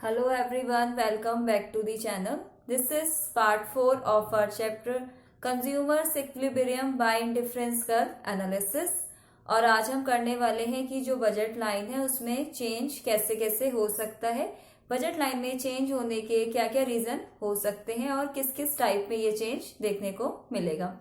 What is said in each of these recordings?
Hello everyone, welcome back to the channel. This is part 4 of our chapter Consumers Equilibrium by Indifference Curve Analysis। और आज हम करने वाले हैं कि जो बजट लाइन है उसमें चेंज कैसे कैसे हो सकता है, बजट लाइन में चेंज होने के क्या क्या रीजन हो सकते हैं और किस किस टाइप में ये चेंज देखने को मिलेगा।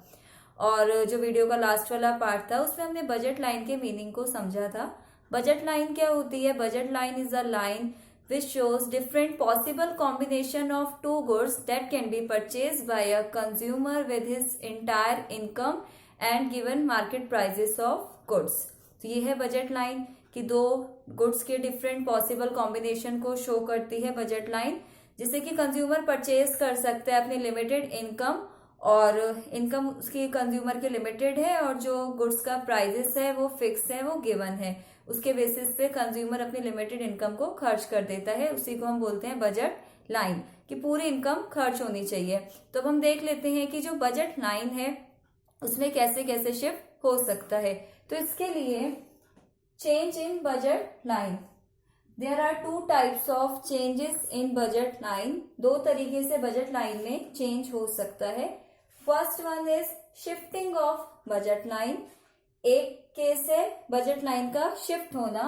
और जो वीडियो का लास्ट वाला पार्ट था उसमें हमने बजट लाइन के मीनिंग को समझा था। बजट लाइन क्या होती है? Budget line is a line which shows different possible combination of two goods that can be purchased by a consumer with his entire income and given market prices of goods। तो ये है budget line कि दो goods के different possible combination को show करती है budget line, जिसे कि कंज्यूमर परचेज कर सकता है अपनी लिमिटेड इनकम, और इनकम उसकी कंज्यूमर की लिमिटेड है और जो गुड्स का प्राइजेस है वो फिक्स है, वो गिवन है। उसके बेसिस पे कंज्यूमर अपनी लिमिटेड इनकम को खर्च कर देता है। उसी को हम बोलते हैं बजट लाइन कि पूरी इनकम खर्च होनी चाहिए। तो अब हम देख लेते हैं कि जो बजट लाइन है उसमें कैसे कैसे शिफ्ट हो सकता है। तो इसके लिए change in budget line, there are two types of changes in budget line. दो तरीके से बजट लाइन में चेंज हो सकता है। First one is shifting of budget line. एक केस है बजट लाइन का शिफ्ट होना,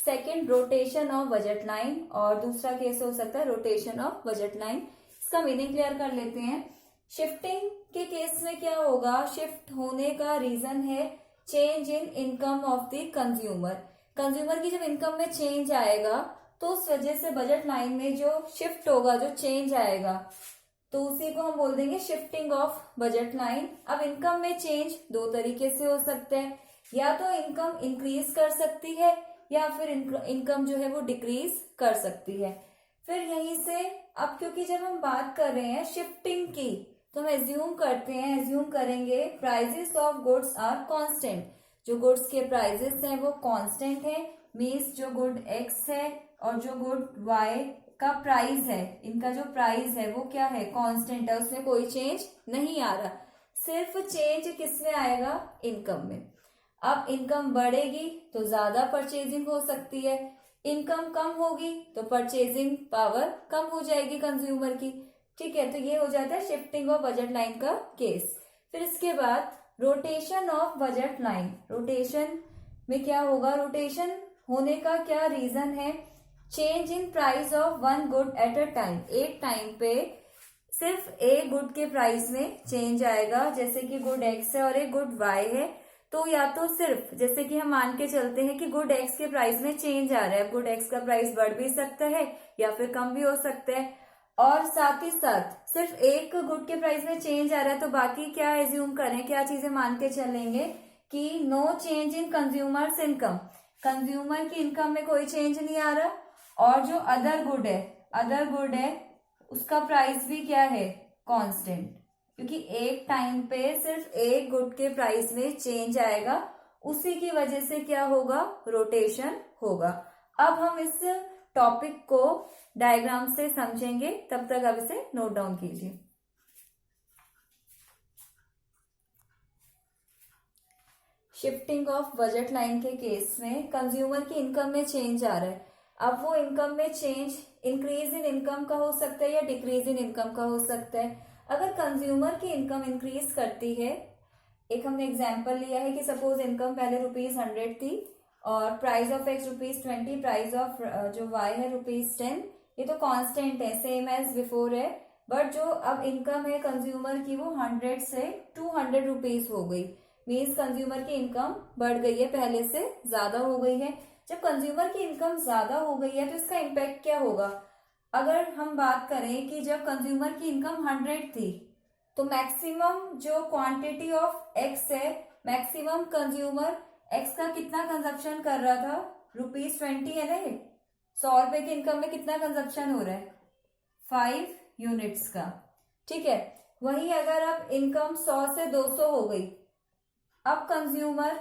second rotation of budget line, और दूसरा केस हो सकता है रोटेशन ऑफ बजट लाइन। इसका मीनिंग क्लियर कर लेते हैं। शिफ्टिंग के केस में क्या होगा? शिफ्ट होने का रीजन है change in income of the consumer. Consumer की जब इनकम में चेंज आएगा तो उस वजह से बजट लाइन में जो शिफ्ट होगा, जो चेंज आएगा, तो उसी को हम बोल देंगे शिफ्टिंग ऑफ बजट लाइन। अब इनकम में चेंज दो तरीके से हो सकते हैं, या तो इनकम इंक्रीज कर सकती है या फिर इनकम जो है वो डिक्रीज कर सकती है। फिर यहीं से अब क्योंकि जब हम बात कर रहे हैं शिफ्टिंग की तो हम एज्यूम करेंगे prices of goods are constant. जो गुड्स के प्राइजेस हैं वो कांस्टेंट है, मीन्स जो गुड एक्स है और जो गुड वाई का प्राइस है, इनका जो प्राइस है वो क्या है? कांस्टेंट है, उसमें कोई चेंज नहीं आ रहा। सिर्फ चेंज किसमें आएगा? इनकम में। अब इनकम बढ़ेगी तो ज्यादा परचेजिंग हो सकती है, इनकम कम होगी तो परचेजिंग पावर कम हो जाएगी कंज्यूमर की। ठीक है, तो ये हो जाता है शिफ्टिंग ऑफ बजट लाइन का केस। फिर इसके बाद rotation of budget line. Rotation में क्या होगा? रोटेशन होने का क्या रीजन है? Change in price of one good at a time. एक टाइम पे सिर्फ एक गुड के प्राइस में चेंज आएगा, जैसे कि गुड एक्स है और एक गुड वाई है। तो या तो सिर्फ जैसे कि हम मान के चलते हैं कि गुड एक्स के प्राइस में चेंज आ रहा है, गुड एक्स का प्राइस बढ़ भी सकता है या फिर कम भी हो सकता है, और साथ ही साथ सिर्फ एक गुड के प्राइस में चेंज आ रहा है, तो बाकी क्या एज्यूम करें, क्या चीजें मान के चलेंगे कि no change in consumers income. Consumer की इनकम में कोई चेंज नहीं आ रहा, और जो अदर गुड है उसका प्राइस भी क्या है? कांस्टेंट, क्योंकि एक टाइम पे सिर्फ एक गुड के प्राइस में चेंज आएगा, उसी की वजह से क्या होगा? रोटेशन होगा। अब हम इस टॉपिक को डायग्राम से समझेंगे, तब तक आप इसे नोट डाउन कीजिए। शिफ्टिंग ऑफ बजट लाइन के केस में कंज्यूमर की इनकम में चेंज आ रहा है। अब वो इनकम में चेंज इंक्रीज इन इनकम का हो सकता है या डिक्रीज इन इनकम का हो सकता है। अगर कंज्यूमर की इनकम इंक्रीज करती है, एक हमने एग्जांपल लिया है कि सपोज इनकम पहले ₹100 थी और price of X ₹20, price of जो वाई है ₹10। ये तो कांस्टेंट है, सेम एज बिफोर है, बट जो अब इनकम है कंज्यूमर की वो 100 से ₹200 हो गई। मीन्स कंज्यूमर की इनकम बढ़ गई है, पहले से ज्यादा हो गई है। जब कंज्यूमर की इनकम ज्यादा हो गई है तो इसका इम्पैक्ट क्या होगा? अगर हम बात करें कि जब कंज्यूमर की इनकम 100 थी तो मैक्सिमम जो क्वांटिटी ऑफ एक्स है, मैक्सिमम कंज्यूमर एक्स का कितना कंजप्शन कर रहा था? ₹20 है ना। ये 100 रुपए की इनकम में कितना कंजप्शन हो रहा है? 5 यूनिट्स का। ठीक है, वहीं अगर अब इनकम 100 से 200 हो गई, अब कंज्यूमर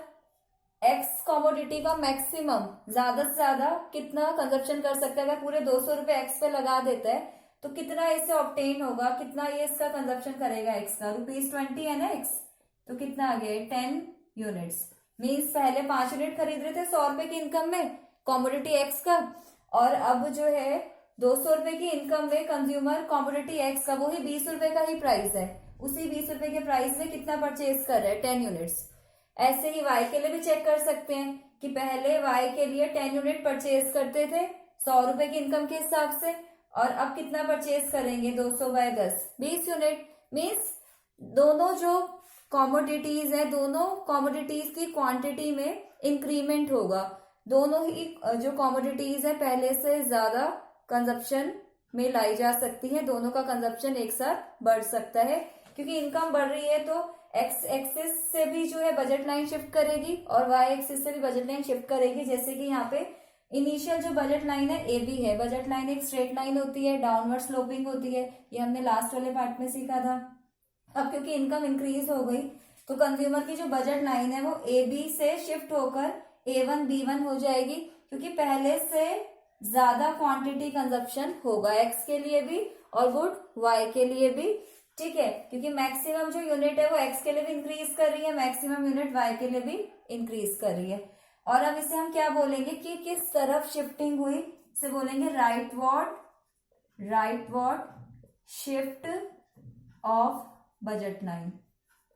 एक्स कॉमोडिटी का मैक्सिमम ज्यादा से ज्यादा कितना कंजप्शन कर सकता है? अगर पूरे 200 रुपए एक्स पे लगा देता है तो कितना इसे ऑब्टेन होगा, कितना ये इसका कंजप्शन करेगा एक्स का? ₹20 है ना एक्स, तो कितना आ गया? 10 यूनिट्स। मीन्स पहले 5 यूनिट खरीद रहे थे 100 रुपए की इनकम में कॉमोडिटी एक्स का, और अब जो है ₹200 की इनकम में कंज्यूमर कॉमोडिटी एक्स का वही ₹20 का ही प्राइस है, उसी ₹20 के प्राइस में कितना परचेज कर रहा है, 10 यूनिट्स। ऐसे ही वाई के लिए भी चेक कर सकते हैं कि पहले वाई के लिए 10 यूनिट परचेज करते थे ₹100 की इनकम के हिसाब से, और अब कितना परचेज करेंगे, 200/10 20 यूनिट। मीन्स दोनों जो कॉमोडिटीज है, दोनों कॉमोडिटीज की क्वांटिटी में इंक्रीमेंट होगा। दोनों ही जो कॉमोडिटीज है पहले से ज्यादा कंजप्शन में लाई जा सकती है, दोनों का कंजप्शन एक साथ बढ़ सकता है, क्योंकि इनकम बढ़ रही है तो एक्स एक्सिस से भी जो है बजट लाइन शिफ्ट करेगी और वाई एक्सिस से भी बजट लाइन शिफ्ट करेगी। जैसे कि यहाँ पे इनिशियल जो बजट लाइन है ए बी है, बजट लाइन एक स्ट्रेट लाइन होती है, डाउनवर्ड स्लोपिंग होती है, ये हमने लास्ट वाले पार्ट में सीखा था। अब क्योंकि इनकम इंक्रीज हो गई तो कंज्यूमर की जो बजट लाइन है वो ए बी से शिफ्ट होकर A1 B1 हो जाएगी, क्योंकि पहले से ज्यादा क्वांटिटी कंजप्शन होगा एक्स के लिए भी और गुड वाई के लिए भी। ठीक है, क्योंकि मैक्सिमम जो यूनिट है वो एक्स के लिए भी इंक्रीज कर रही है, मैक्सिमम यूनिट वाई के लिए भी इंक्रीज कर रही है। और अब इसे हम क्या बोलेंगे कि किस तरफ शिफ्टिंग हुई, इसे बोलेंगे rightward shift of budget line.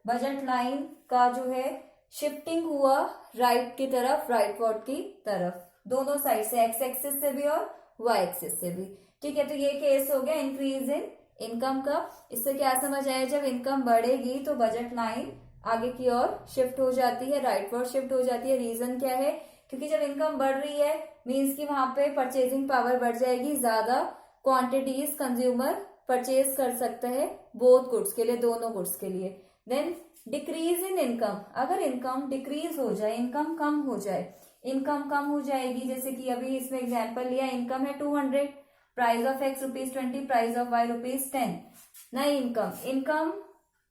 Budget line का जो है शिफ्टिंग हुआ राइट की तरफ, राइटवर्ड की तरफ, दोनों साइड से, एक्स एक्सिस से भी और वाई एक्सिस से भी। ठीक है, तो ये केस हो गया इंक्रीज इन इनकम का। इससे क्या समझ आया, जब इनकम बढ़ेगी तो बजट लाइन आगे की ओर शिफ्ट हो जाती है, राइटवर्ड शिफ्ट हो जाती है। रीजन क्या है, क्योंकि जब इनकम बढ़ रही है मीन्स कि वहां पे परचेजिंग पावर बढ़ जाएगी, ज्यादा क्वांटिटीज कंज्यूमर परचेज कर सकते हैं बोथ गुड्स के लिए, दोनों गुड्स के लिए। देन डिक्रीज इन इनकम, अगर इनकम डिक्रीज हो जाए, इनकम कम हो जाए, इनकम कम हो जाएगी। जैसे कि अभी इसमें एग्जांपल लिया, इनकम है 200, price of X ₹20, price of Y ₹10। नई इनकम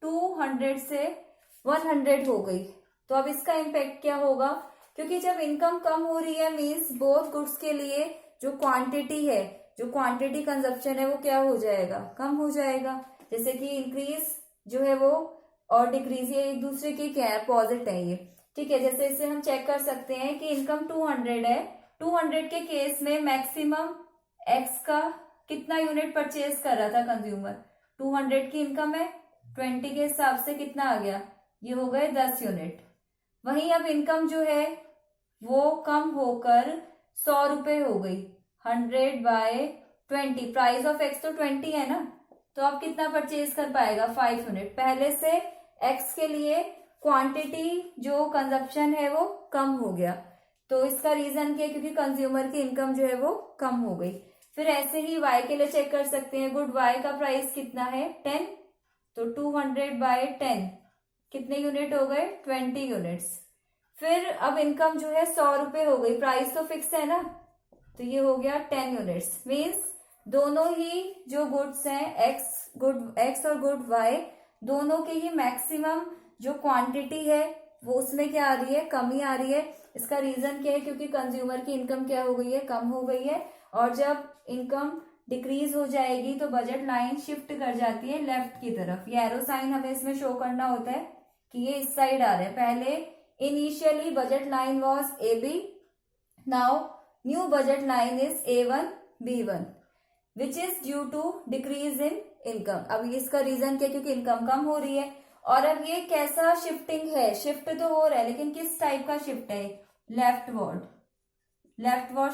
200 से 100 हो गई, तो अब इसका इम्पैक्ट क्या होगा, क्योंकि जब इनकम कम हो रही है मीन्स बोथ गुड्स के लिए जो क्वांटिटी है, जो क्वांटिटी कंजप्शन है वो क्या हो जाएगा, कम हो जाएगा। जैसे कि इंक्रीज जो है वो और डिक्रीज, ये एक दूसरे के क्या है, अपोजिट है ये। ठीक है, जैसे इसे हम चेक कर सकते हैं कि इनकम 200 है, 200 के केस में मैक्सिमम एक्स का कितना यूनिट परचेज कर रहा था कंज्यूमर, 200 की इनकम है, 20 के हिसाब से कितना आ गया, ये हो गए 10 यूनिट। वहीं अब इनकम जो है वो कम होकर ₹100 हो गई, 100/20, प्राइस ऑफ एक्स तो 20 है ना, तो अब कितना परचेज कर पाएगा, 5 यूनिट। पहले से एक्स के लिए क्वांटिटी जो कंजप्शन है वो कम हो गया, तो इसका रीजन क्या है, क्योंकि कंज्यूमर की इनकम जो है वो कम हो गई। फिर ऐसे ही वाई के लिए चेक कर सकते हैं, गुड वाई का प्राइस कितना है 10, तो 200/10 कितने यूनिट हो गए, 20 यूनिट्स। फिर अब इनकम जो है ₹100 हो गई, प्राइस तो फिक्स है ना, तो ये हो गया 10 यूनिट्स। मीन्स दोनों ही जो गुड्स हैं एक्स और गुड वाई, दोनों की ही मैक्सिमम जो क्वांटिटी है वो उसमें क्या आ रही है, कमी आ रही है। इसका रीजन क्या है, क्योंकि कंज्यूमर की इनकम क्या हो गई है, कम हो गई है, और जब इनकम डिक्रीज हो जाएगी तो बजट लाइन शिफ्ट कर जाती है लेफ्ट की तरफ। ये एरो साइन हमें इसमें शो करना होता है कि ये इस साइड आ रहे हैं। पहले initially budget line was A B, now new budget line is A1 B1 which is due to decrease in income. अब इसका रीजन क्या, क्योंकि इनकम कम हो रही है। और अब ये कैसा शिफ्टिंग है, शिफ्ट तो हो रहा है लेकिन किस टाइप का शिफ्ट है, leftward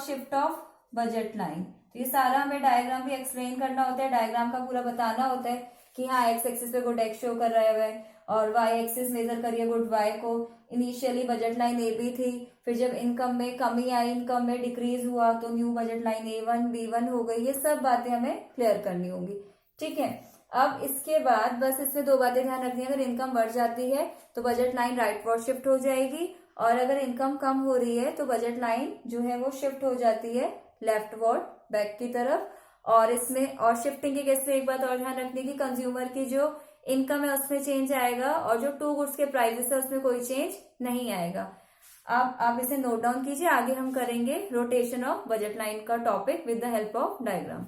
shift of budget line. तो ये सारा हमें डायग्राम भी एक्सप्लेन करना होता है, डायग्राम का पूरा बताना होता है कि हाँ एक्स एक्सिस पे गुड एक्स शो कर रहा है और वाई एक्सिस मेजर करिए गुड वाई को। Initially budget line A B थी, फिर जब इनकम में कमी आई, इनकम में डिक्रीज हुआ तो new budget line A1 B1 हो गई। ये सब बातें हमें क्लियर करनी होंगी। ठीक है, अब इसके बाद बस इसमें 2 बातें ध्यान रखनी है, अगर इनकम बढ़ जाती है तो बजट लाइन राइटवर्ड शिफ्ट हो जाएगी, और अगर इनकम कम हो रही है तो बजट लाइन जो है वो शिफ्ट हो जाती है लेफ्टवर्ड बैक की तरफ। और इसमें और शिफ्टिंग के केस में एक बात और ध्यान रखनी की कंज्यूमर की जो इनकम है उसमें चेंज आएगा और जो 2 गुड्स के प्राइसेस है उसमें कोई चेंज नहीं आएगा। अब आप इसे नोट डाउन कीजिए, आगे हम करेंगे रोटेशन ऑफ बजट लाइन का topic with the help of diagram.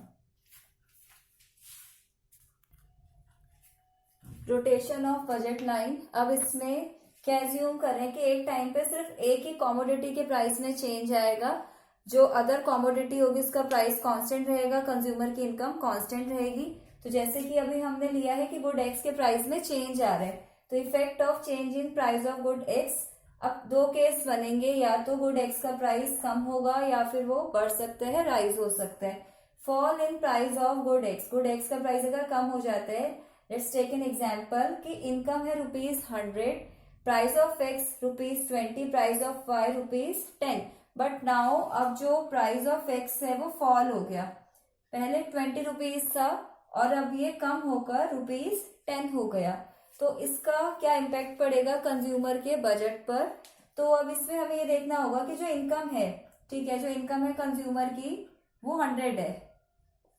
Rotation of budget line, अब इसमें क्या एज्यूम करें कि एक टाइम पे सिर्फ एक ही कॉमोडिटी के प्राइस में चेंज आएगा, जो अदर कॉमोडिटी होगी उसका प्राइस कांस्टेंट रहेगा, कंज्यूमर की इनकम कांस्टेंट रहेगी। तो जैसे कि अभी हमने लिया है कि गुड एक्स के प्राइस में चेंज आ रहा है, तो effect of change in price of good x. अब दो केस बनेंगे, या तो गुड एक्स का प्राइस कम होगा या फिर वो बढ़ सकता है, राइज हो सकता है। Fall in price of good X का प्राइस अगर कम हो जाता है, लेट्स टेक एन एग्जांपल कि इनकम है ₹100, price of X ₹20, price of Y ₹10। But now अब जो प्राइस ऑफ एक्स है वो फॉल हो गया, पहले ₹20 था और अब ये कम होकर ₹10 हो गया। तो इसका क्या इम्पैक्ट पड़ेगा कंज्यूमर के बजट पर। तो अब इसमें हमें ये देखना होगा कि जो इनकम है, ठीक है, जो इनकम है कंज्यूमर की वो 100 है,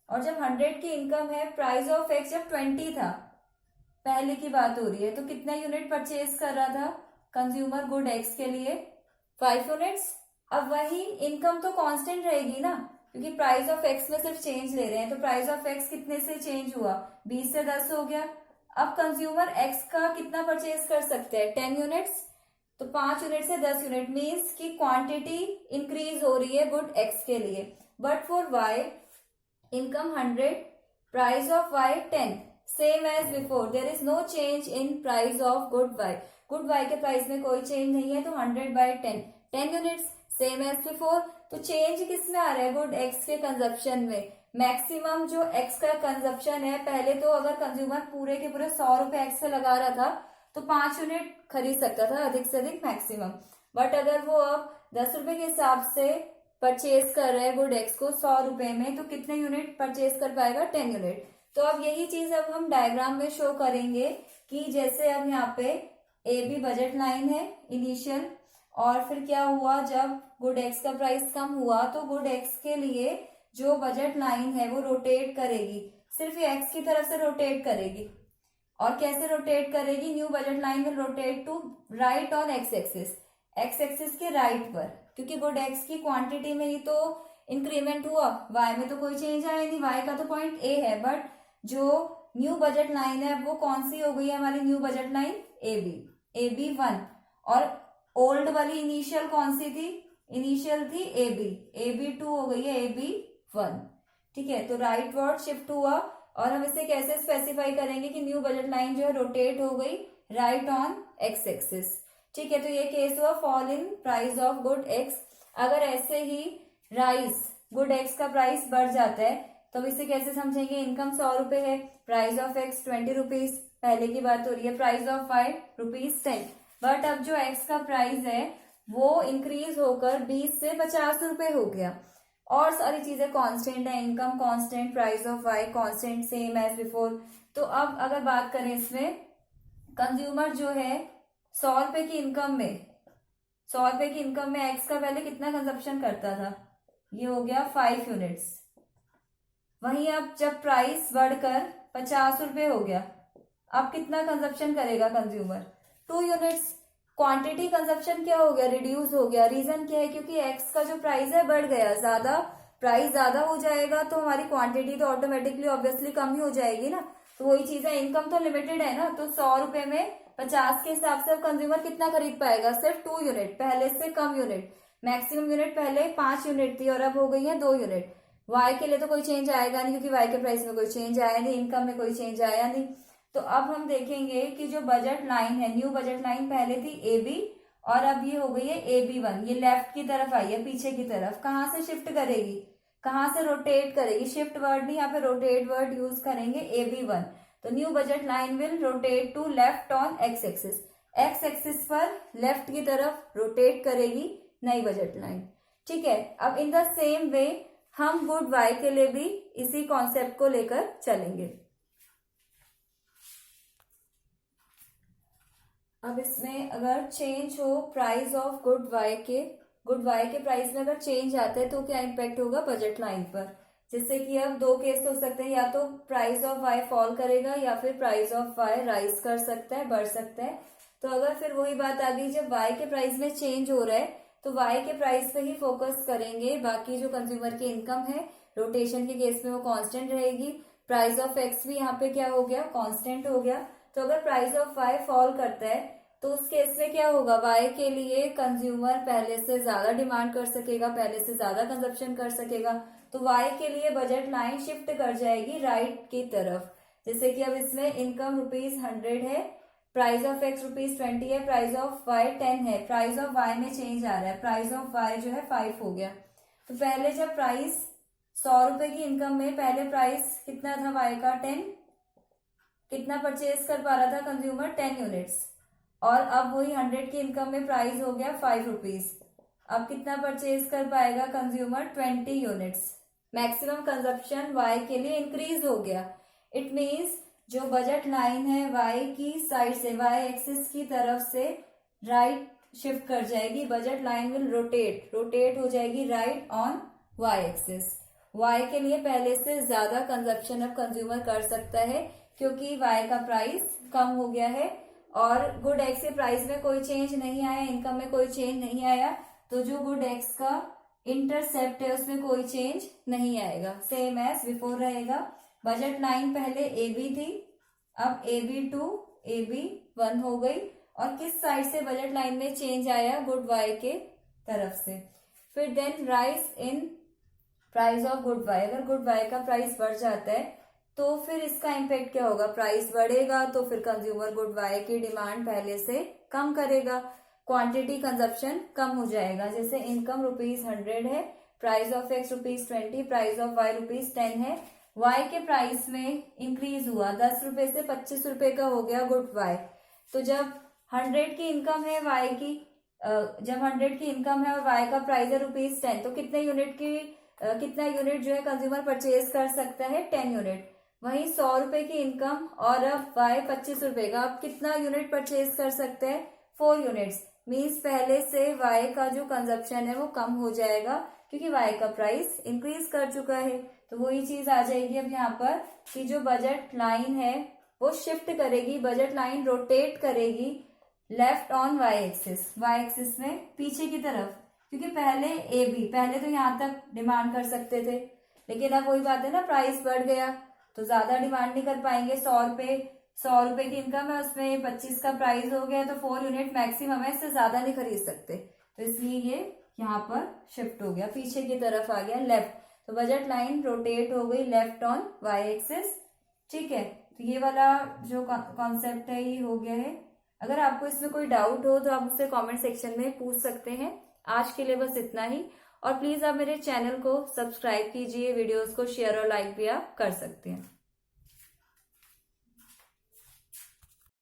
और जब 100 की इनकम है, प्राइस ऑफ एक्स जब 20 था, पहले की बात हो रही है, तो कितना यूनिट परचेज कर रहा था कंज्यूमर गुड एक्स के लिए? 5 यूनिट्स। अब वही इनकम तो कांस्टेंट रहेगी ना, क्योंकि प्राइस ऑफ एक्स में सिर्फ चेंज ले रहे हैं। तो प्राइस ऑफ एक्स कितने से चेंज हुआ? 20 से 10 हो गया। अब कंज्यूमर एक्स का कितना परचेज कर सकते हैं? 10 यूनिट्स। तो 5 यूनिट से 10 यूनिट मीन्स की क्वांटिटी इंक्रीज हो रही है गुड एक्स के लिए। But for Y, income 100, price of Y 10, same as before, there is no change in price of good Y. Good Y के प्राइस में कोई चेंज नहीं है, तो 100/10, 10 यूनिट्स, सेम एज बिफोर। तो चेंज किस में आ रहा है? गुड एक्स के कंजप्शन में। मैक्सिमम जो एक्स का कंजप्शन है, पहले तो अगर कंज्यूमर पूरे के पूरे 100 रुपए एक्स पे लगा रहा था तो 5 यूनिट खरीद सकता था, अधिक से अधिक मैक्सिमम। बट अगर वो अब 10 रुपए के हिसाब से परचेज कर रहे हैं गुड एक्स को 100 रुपए में, तो कितने यूनिट परचेज कर पाएगा? 10 यूनिट। तो अब यही चीज अब हम डायग्राम में शो करेंगे कि जैसे अब यहाँ पे ए बी बजट लाइन है इनिशियल, और फिर क्या हुआ, जब गुड एक्स का प्राइस कम हुआ तो गुड एक्स के लिए जो बजट लाइन है वो रोटेट करेगी, सिर्फ ये एक्स की तरफ से रोटेट करेगी। और कैसे रोटेट करेगी? New budget line will rotate to right on X axis, X axis के राइट पर, क्योंकि गुड एक्स की क्वांटिटी में ही तो इंक्रीमेंट हुआ, वाई में तो कोई चेंज आया नहीं, वाई का तो पॉइंट ए है। बट जो न्यू बजट लाइन है वो कौन सी हो गई है हमारी new budget line? A B 1। और ओल्ड वाली इनिशियल कौन सी थी? इनिशियल थी ए बी 2 हो गई है ए बी 1। ठीक है, तो राइट वर्ड शिफ्ट हुआ। और हम इसे कैसे स्पेसिफाई करेंगे कि न्यू बजट लाइन जो है रोटेट हो गई राइट ऑन एक्स एक्सिस। ठीक है, तो ये केस हुआ fall in price of good x. अगर ऐसे ही राइज गुड एक्स का प्राइस बढ़ जाता है तो इसे कैसे समझेंगे? इनकम 100 रुपए है, प्राइस ऑफ एक्स 20 रुपीज, पहले की बात हो रही है, प्राइस ऑफ वाई ₹10। बट अब जो एक्स का प्राइस है वो इंक्रीज होकर 20 से 50 रुपए हो गया, और सारी चीजें कांस्टेंट है, income constant, price of Y constant, same as before. तो अब अगर बात करें इसमें, कंज्यूमर जो है 100 रुपए की इनकम में, 100 रुपए की इनकम में एक्स का पहले कितना कंजप्शन करता था? ये हो गया 5 यूनिट्स। वहीं अब जब प्राइस बढ़कर 50 रुपए हो गया, अब कितना कंजप्शन करेगा कंज्यूमर? 2 यूनिट्स। क्वांटिटी कंजप्शन क्या हो गया? रिड्यूस हो गया। रीजन क्या है? क्योंकि एक्स का जो प्राइस है बढ़ गया, ज्यादा प्राइस ज्यादा हो जाएगा तो हमारी क्वांटिटी तो ऑटोमेटिकली ऑब्वियसली कम ही हो जाएगी ना। तो वही चीज है, इनकम तो लिमिटेड है ना, तो 100 रुपए में 50 के हिसाब से कंज्यूमर कितना खरीद पाएगा? सिर्फ 2 यूनिट, पहले से कम यूनिट। मैक्सिमम यूनिट पहले 5 यूनिट थी और अब हो गई है 2 यूनिट। वाई के लिए तो कोई चेंज आएगा नहीं, क्योंकि वाई के प्राइस में कोई चेंज आया नहीं, इनकम में कोई चेंज आया नहीं। तो अब हम देखेंगे कि जो बजट लाइन है, न्यू बजट लाइन पहले थी ए बी, और अब ये हो गई है ए बी 1, ये लेफ्ट की तरफ आई है, पीछे की तरफ। कहाँ से शिफ्ट करेगी? कहाँ से रोटेट करेगी? शिफ्ट वर्ड नहीं, यहाँ पे रोटेट वर्ड यूज करेंगे, ए बी 1। तो new budget line will rotate to left on X axis, X axis पर लेफ्ट की तरफ रोटेट करेगी नई बजट लाइन। ठीक है, अब इन द सेम वे हम गुड वाई के लिए भी इसी कॉन्सेप्ट को लेकर चलेंगे। अब इसमें अगर चेंज हो प्राइस ऑफ गुड वाई के प्राइस में अगर चेंज आता है तो क्या इम्पैक्ट होगा बजट लाइन पर? जैसे कि अब दो केस हो सकते हैं, या तो प्राइस ऑफ वाई फॉल करेगा या फिर प्राइस ऑफ वाई राइज कर सकता है, बढ़ सकता है। तो अगर फिर वही बात आ गई, जब वाई के प्राइस में चेंज हो रहा है तो वाई के प्राइस पे ही फोकस करेंगे, बाकी जो कंज्यूमर की इनकम है रोटेशन के केस में वो कांस्टेंट रहेगी। प्राइस ऑफ एक्स भी यहाँ पे क्या हो गया? कांस्टेंट हो गया। तो अगर प्राइस ऑफ वाई फॉल करता है तो उस केस में क्या होगा, वाई के लिए कंज्यूमर पहले से ज्यादा डिमांड कर सकेगा, पहले से ज्यादा कंजप्शन कर सकेगा, तो वाई के लिए बजट लाइन शिफ्ट कर जाएगी राइट की तरफ। जैसे कि अब इसमें इनकम ₹100 है, प्राइस ऑफ एक्स ₹20 है, प्राइस ऑफ वाई 10 है, प्राइस ऑफ वाई में चेंज आ रहा है, प्राइस ऑफ वाई जो है 5 हो गया। तो पहले जब प्राइस ₹100 की इनकम में पहले प्राइस कितना था वाई का 10, कितना परचेज कर पा रहा था कंज्यूमर 10 यूनिट्स, और अब वही 100 की इनकम में प्राइस हो गया ₹5। अब कितना परचेज कर पाएगा consumer 20 units. Maximum consumption Y के लिए इंक्रीज हो गया। इट मीन्स जो बजट लाइन है वाई की साइड से, वाई एक्सिस की तरफ से राइट शिफ्ट कर जाएगी। बजट लाइन विल रोटेट हो जाएगी right on Y axis. Y के लिए पहले से ज्यादा कंजप्शन अब कंज्यूमर कर सकता है क्योंकि वाई का प्राइस कम हो गया है और गुड एक्स के प्राइस में कोई चेंज नहीं आया, इनकम में कोई चेंज नहीं आया, तो जो गुड एक्स का इंटरसेप्ट है उसमें कोई चेंज नहीं आएगा, सेम एज बिफोर रहेगा। बजट लाइन पहले ए बी थी, अब AB2 AB1 हो गई, और किस साइड से बजट लाइन में चेंज आया, गुड वाई के तरफ से। फिर then rise in price of good Y. अगर गुड वाई का प्राइस बढ़ जाता है तो फिर इसका इम्पैक्ट क्या होगा, प्राइस बढ़ेगा तो फिर कंज्यूमर गुड वाई की डिमांड पहले से कम करेगा, क्वांटिटी कंजप्शन कम हो जाएगा। जैसे इनकम ₹100 है, price of X ₹20, price of Y ₹10 है, वाई के प्राइस में इंक्रीज हुआ, ₹10 से ₹25 का हो गया गुड वाई। तो जब 100 की इनकम है वाई की, जब 100 की इनकम है और वाई का प्राइस है ₹10, तो कितना यूनिट जो है कंज्यूमर परचेज कर सकता है, 10 यूनिट। वहीं ₹100 की इनकम और अब वाई ₹25 का, अब कितना यूनिट परचेज कर सकते हैं, 4 यूनिट्स। मीन्स पहले से वाई का जो कंजप्शन है वो कम हो जाएगा क्योंकि वाई का प्राइस इंक्रीज कर चुका है। तो वही चीज आ जाएगी अब यहाँ पर कि जो बजट लाइन है वो शिफ्ट करेगी, बजट लाइन रोटेट करेगी लेफ्ट ऑन वाई एक्सिस में पीछे की तरफ, क्योंकि पहले तो यहाँ तक डिमांड कर सकते थे, लेकिन अब वही बात है ना, प्राइस बढ़ गया तो ज्यादा डिमांड नहीं कर पाएंगे। ₹100 की इनकम है, उसमें 25 का प्राइस हो गया तो 4 यूनिट मैक्सिमम है, इससे ज्यादा नहीं खरीद सकते, तो इसलिए ये यहाँ पर शिफ्ट हो गया, पीछे की तरफ आ गया लेफ्ट। तो बजट लाइन रोटेट हो गई लेफ्ट ऑन वाई एक्सिस। ठीक है, तो ये वाला जो कॉन्सेप्ट है ये हो गया है। अगर आपको इसमें कोई डाउट हो तो आप मुझसे कमेंट सेक्शन में पूछ सकते हैं। आज के लिए बस इतना ही, और प्लीज आप मेरे चैनल को सब्सक्राइब कीजिए, वीडियोस को शेयर और लाइक भी आप कर सकते हैं।